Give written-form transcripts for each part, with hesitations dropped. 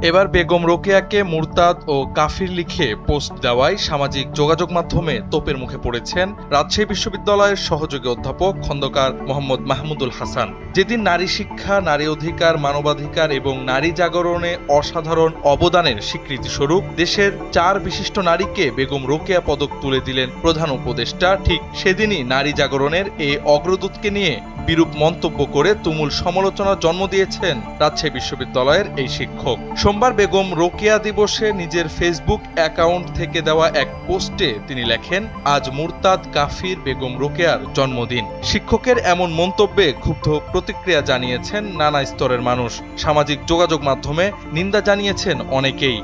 এবার বেগম রোকেয়াকে মুরতাদ ও কাফির লিখে পোস্ট দেওয়ায় সামাজিক যোগাযোগ মাধ্যমে তোপের মুখে পড়েছেন রাজশাহী বিশ্ববিদ্যালয়ের সহযোগী অধ্যাপক খন্দকার মোহাম্মদ মাহমুদুল হাসান। যেদিন নারী শিক্ষা, নারী অধিকার, মানবাধিকার এবং নারী জাগরণে অসাধারণ অবদানের স্বীকৃতিস্বরূপ দেশের 4 বিশিষ্ট নারীকে বেগম রোকেয়া পদক তুলে দিলেন প্রধান উপদেষ্টা, ঠিক সেদিনই নারী জাগরণের এই অগ্রদূতকে নিয়ে বিরূপ মন্তব্য করে তুমুল সমালোচনার জন্ম দিয়েছেন রাজশাহী বিশ্ববিদ্যালয়ের এই শিক্ষক। সোমবার বেগম রোকেয়া দিবসে নিজের ফেসবুক অ্যাকাউন্ট থেকে দেওয়া এক পোস্টে তিনি লেখেন, আজ মুরতাদ কাফির বেগম রোকেয়ার জন্মদিন। শিক্ষকের এমন মন্তব্যে ক্ষুব্ধ প্রতিক্রিয়া জানিয়েছেন নানা স্তরের মানুষ। সামাজিক যোগাযোগ মাধ্যমে নিন্দা জানিয়েছেন অনেকেই।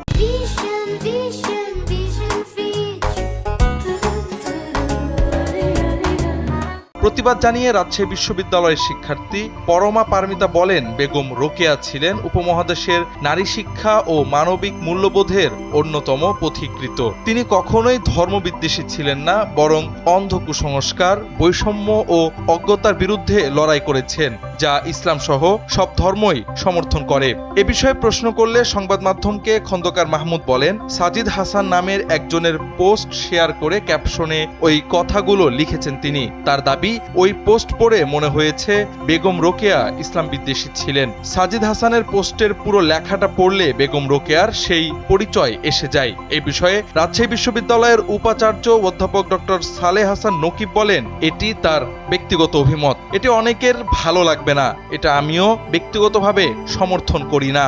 প্রতিবাদ জানিয়ে রাজশাহী বিশ্ববিদ্যালয়ের শিক্ষার্থী পরমা পারমিতা বলেন, বেগম রোকেয়া ছিলেন উপমহাদেশের নারী শিক্ষা ও মানবিক মূল্যবোধের অন্যতম পথিকৃৎ। তিনি কখনোই ধর্মবিদ্বেষী ছিলেন না, বরং অন্ধ কুসংস্কার, বৈষম্য ও অজ্ঞতার বিরুদ্ধে লড়াই করেছেন, যা ইসলাম সহ সব ধর্মই সমর্থন করে। এ বিষয়ে প্রশ্ন করলে সংবাদ মাধ্যমকে খন্দকার মাহমুদ বলেন, সাজিদ হাসান নামের একজনের পোস্ট শেয়ার করে ক্যাপশনে ওই কথাগুলো লিখেছেন তিনি। তার দাবি, ওই পোস্ট পড়ে মনে হয়েছে বেগম রোকেয়া ইসলাম বিদ্বেষী ছিলেন। সাজিদ হাসানের পোস্টের পুরো লেখাটা পড়লে বেগম রোকেয়ার সেই পরিচয় এসে যায়। এই বিষয়ে রাজশাহী বিশ্ববিদ্যালয়ের উপাচার্য অধ্যাপক ডক্টর সালেহ হাসান নকিব বলেন, এটি তার ব্যক্তিগত অভিমত, এটি অনেকের ভালো লাগবে না, এটা আমিও ব্যক্তিগতভাবে সমর্থন করি না।